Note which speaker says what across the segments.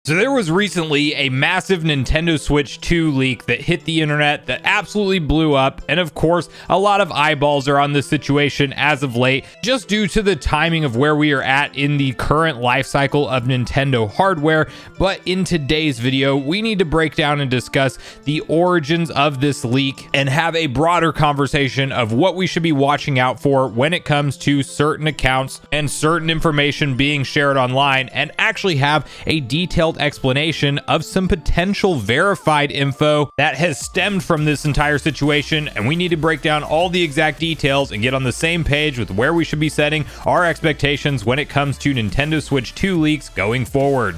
Speaker 1: So there was recently a massive Nintendo Switch 2 leak that hit the internet that absolutely blew up, and of course a lot of eyeballs are on this situation as of late just due to the timing of where we are at in the current life cycle of Nintendo hardware. But in today's video we need to break down and discuss the origins of this leak and have a broader conversation of what we should be watching out for when it comes to certain accounts and certain information being shared online, and actually have a detailed explanation of some potential verified info that has stemmed from this entire situation. And we need to break down all the exact details and get on the same page with where we should be setting our expectations when it comes to Nintendo Switch 2 leaks going forward.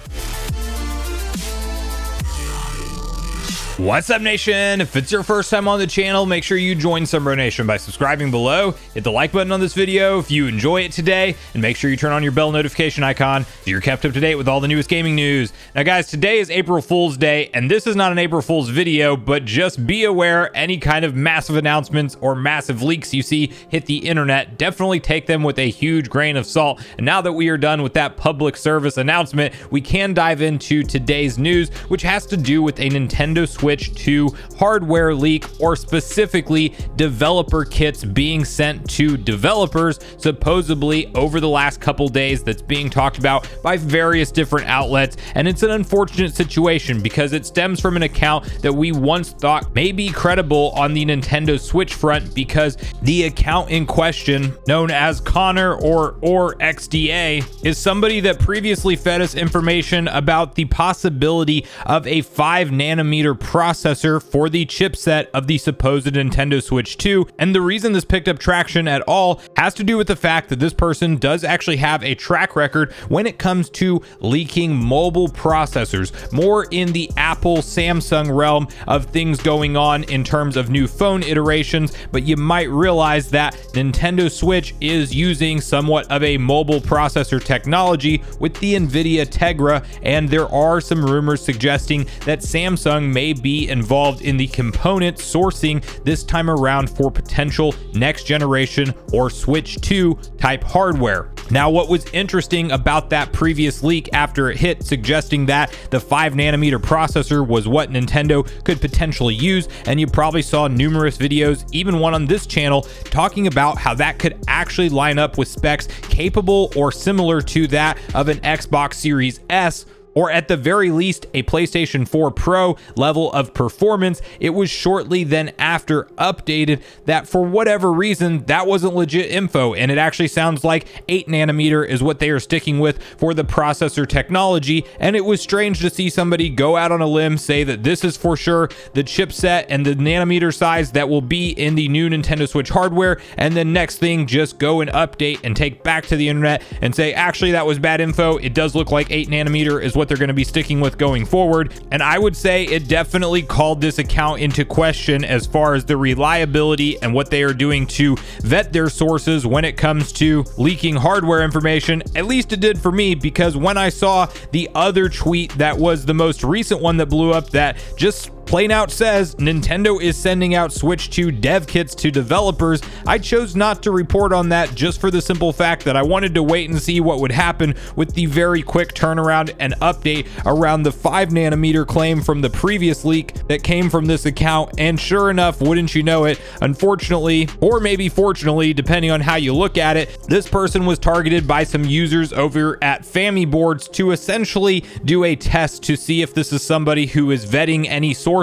Speaker 1: What's up, Nation? If it's your first time on the channel, make sure you join Sunbro Nation by subscribing below, hit the like button on this video if you enjoy it today, and make sure you turn on your bell notification icon so you're kept up to date with all the newest gaming news. Now guys, today is April Fool's Day, and this is not an April Fool's video, but just be aware any kind of massive announcements or massive leaks you see hit the internet, definitely take them with a huge grain of salt. And now that we are done with that public service announcement, we can dive into today's news, which has to do with a Nintendo Switch 2 hardware leak, or specifically developer kits being sent to developers supposedly over the last couple days. That's being talked about by various different outlets, and it's an unfortunate situation because it stems from an account that we once thought may be credible on the Nintendo Switch front, because the account in question, known as Connor or XDA, is somebody that previously fed us information about the possibility of a 5nm processor for the chipset of the supposed Nintendo Switch 2. And the reason this picked up traction at all has to do with the fact that this person does actually have a track record when it comes to leaking mobile processors, more in the Apple Samsung realm of things going on in terms of new phone iterations. But you might realize that Nintendo Switch is using somewhat of a mobile processor technology with the Nvidia Tegra, and there are some rumors suggesting that Samsung may be involved in the component sourcing this time around for potential next generation or Switch 2 type hardware. Now, what was interesting about that previous leak after it hit, suggesting that the 5nm processor was what Nintendo could potentially use, and you probably saw numerous videos, even one on this channel, talking about how that could actually line up with specs capable or similar to that of an Xbox Series S, or at the very least a PlayStation 4 Pro level of performance. It was shortly then after updated that for whatever reason that wasn't legit info, and it actually sounds like 8nm is what they are sticking with for the processor technology. And it was strange to see somebody go out on a limb, say that this is for sure the chipset and the nanometer size that will be in the new Nintendo Switch hardware, and then next thing just go and update and take back to the internet and say actually that was bad info. It does look like 8nm is what they're going to be sticking with going forward. And I would say it definitely called this account into question as far as the reliability and what they are doing to vet their sources when it comes to leaking hardware information. At least it did for me, because when I saw the other tweet that was the most recent one that blew up, that just plain out says Nintendo is sending out Switch 2 dev kits to developers, I chose not to report on that just for the simple fact that I wanted to wait and see what would happen with the very quick turnaround and update around the 5nm claim from the previous leak that came from this account. And sure enough, wouldn't you know it, unfortunately, or maybe fortunately, depending on how you look at it, this person was targeted by some users over at Family Boards to essentially do a test to see if this is somebody who is vetting any sources,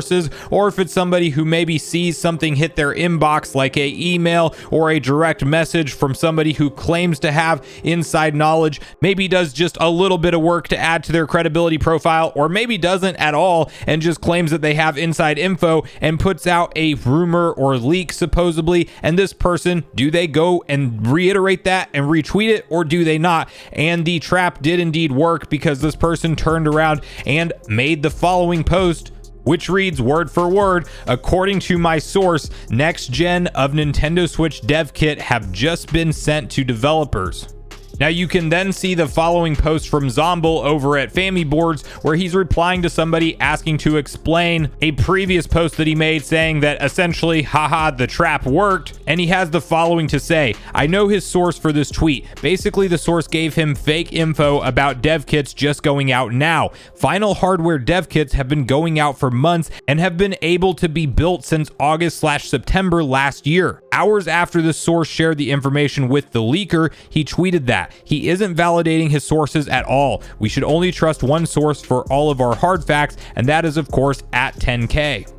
Speaker 1: or if it's somebody who maybe sees something hit their inbox like a email or a direct message from somebody who claims to have inside knowledge, maybe does just a little bit of work to add to their credibility profile, or maybe doesn't at all and just claims that they have inside info and puts out a rumor or leak supposedly. And this person, do they go and reiterate that and retweet it, or do they not? And the trap did indeed work, because this person turned around and made the following post, which reads word for word: according to my source, next gen of Nintendo Switch dev kit have just been sent to developers. Now you can then see the following post from Zomble over at Family Boards, where he's replying to somebody asking to explain a previous post that he made saying that essentially, haha, the trap worked. And he has the following to say: I know his source for this tweet. Basically, the source gave him fake info about dev kits just going out now. Final hardware dev kits have been going out for months and have been able to be built since August/September last year. Hours after the source shared the information with the leaker, he tweeted that he isn't validating his sources at all. We should only trust one source for all of our hard facts, and that is of course at 10K.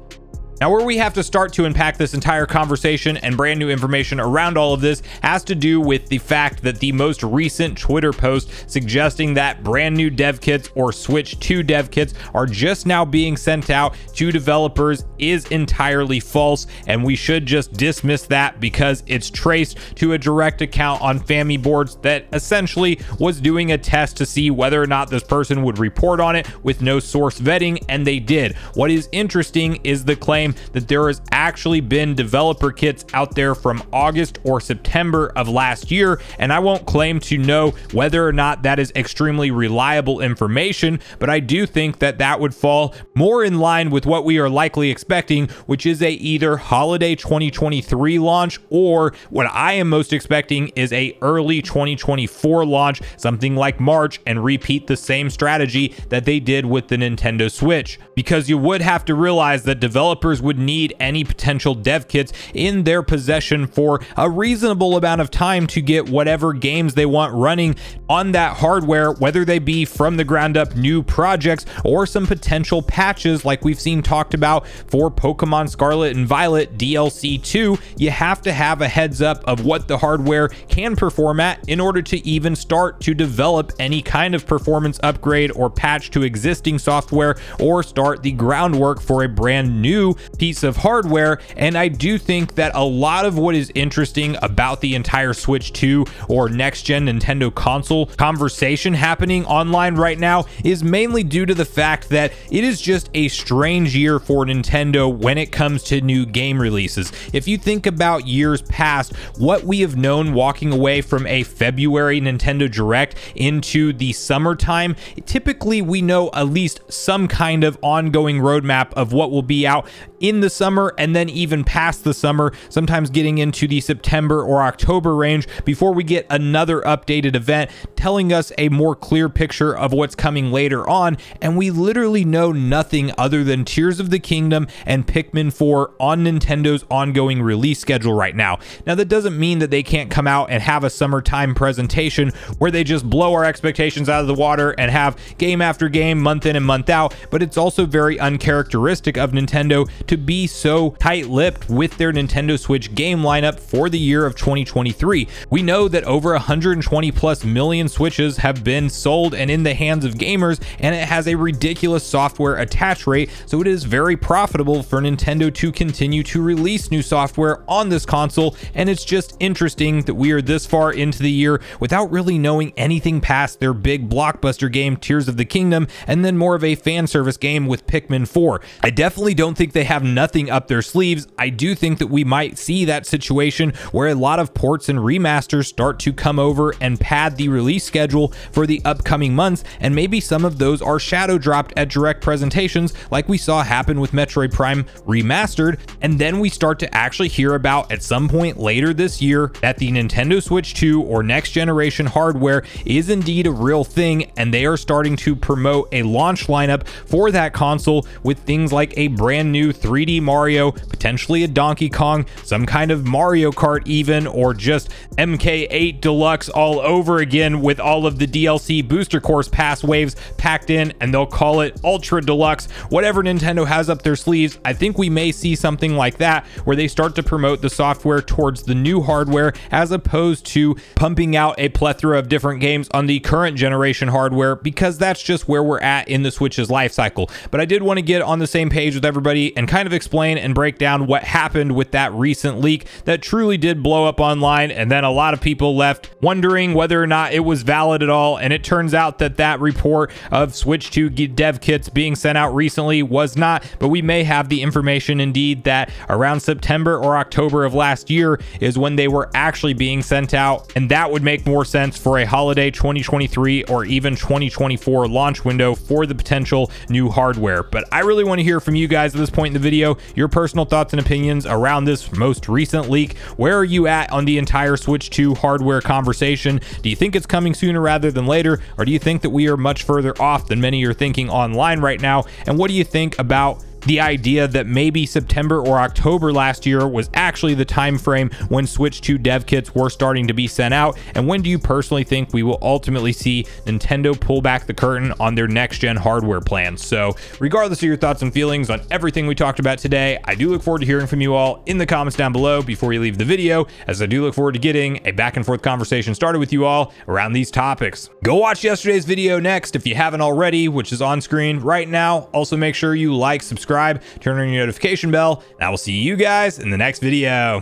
Speaker 1: Now, where we have to start to unpack this entire conversation and brand new information around all of this has to do with the fact that the most recent Twitter post suggesting that brand new dev kits or Switch 2 dev kits are just now being sent out to developers is entirely false, and we should just dismiss that because it's traced to a direct account on Family Boards that essentially was doing a test to see whether or not this person would report on it with no source vetting, and they did. What is interesting is the claim that there has actually been developer kits out there from August or September of last year, and I won't claim to know whether or not that is extremely reliable information, but I do think that that would fall more in line with what we are likely expecting, which is a either holiday 2023 launch, or what I am most expecting is a early 2024 launch, something like March, and repeat the same strategy that they did with the Nintendo Switch. Because you would have to realize that developers would need any potential dev kits in their possession for a reasonable amount of time to get whatever games they want running on that hardware, whether they be from the ground up new projects or some potential patches like we've seen talked about for Pokemon Scarlet and Violet DLC 2. You have to have a heads up of what the hardware can perform at in order to even start to develop any kind of performance upgrade or patch to existing software, or start the groundwork for a brand new piece of hardware. And I do think that a lot of what is interesting about the entire Switch 2 or next gen Nintendo console conversation happening online right now is mainly due to the fact that it is just a strange year for Nintendo when it comes to new game releases. If you think about years past, what we have known walking away from a February Nintendo Direct into the summertime, typically we know at least some kind of ongoing roadmap of what will be out in the summer, and then even past the summer, sometimes getting into the September or October range before we get another updated event telling us a more clear picture of what's coming later on. And we literally know nothing other than Tears of the Kingdom and Pikmin 4 on Nintendo's ongoing release schedule right now. Now, that doesn't mean that they can't come out and have a summertime presentation where they just blow our expectations out of the water and have game after game, month in and month out, but it's also very uncharacteristic of Nintendo to be so tight-lipped with their Nintendo Switch game lineup for the year of 2023. We know that over 120 plus million Switches have been sold and in the hands of gamers, and it has a ridiculous software attach rate, so it is very profitable for Nintendo to continue to release new software on this console. And it's just interesting that we are this far into the year without really knowing anything past their big blockbuster game Tears of the Kingdom, and then more of a fan service game with Pikmin 4. I definitely don't think they have nothing up their sleeves. I do think that we might see that situation where a lot of ports and remasters start to come over and pad the release schedule for the upcoming months, and maybe some of those are shadow dropped at direct presentations like we saw happen with Metroid Prime Remastered, and then we start to actually hear about at some point later this year that the Nintendo Switch 2 or next generation hardware is indeed a real thing, and they are starting to promote a launch lineup for that console with things like a brand new 3D Mario, potentially a Donkey Kong, some kind of Mario Kart even, or just MK8 Deluxe all over again with all of the DLC booster course pass waves packed in, and they'll call it Ultra Deluxe. Whatever Nintendo has up their sleeves, I think we may see something like that where they start to promote the software towards the new hardware as opposed to pumping out a plethora of different games on the current generation hardware, because that's just where we're at in the Switch's life cycle. But I did want to get on the same page with everybody and kind kind of explain and break down what happened with that recent leak that truly did blow up online, and then a lot of people left wondering whether or not it was valid at all. And it turns out that that report of Switch 2 dev kits being sent out recently was not, but we may have the information indeed that around September or October of last year is when they were actually being sent out, and that would make more sense for a holiday 2023 or even 2024 launch window for the potential new hardware. But I really want to hear from you guys at this point in the video, your personal thoughts and opinions around this most recent leak. Where are you at on the entire Switch 2 hardware conversation? Do you think it's coming sooner rather than later, or do you think that we are much further off than many are thinking online right now? And what do you think about the idea that maybe September or October last year was actually the time frame when Switch 2 dev kits were starting to be sent out? And when do you personally think we will ultimately see Nintendo pull back the curtain on their next gen hardware plans? So regardless of your thoughts and feelings on everything we talked about today, I do look forward to hearing from you all in the comments down below before you leave the video, as I do look forward to getting a back and forth conversation started with you all around these topics. Go watch yesterday's video next if you haven't already, which is on screen right now. Also make sure you like, subscribe, turn on your notification bell, and I will see you guys in the next video.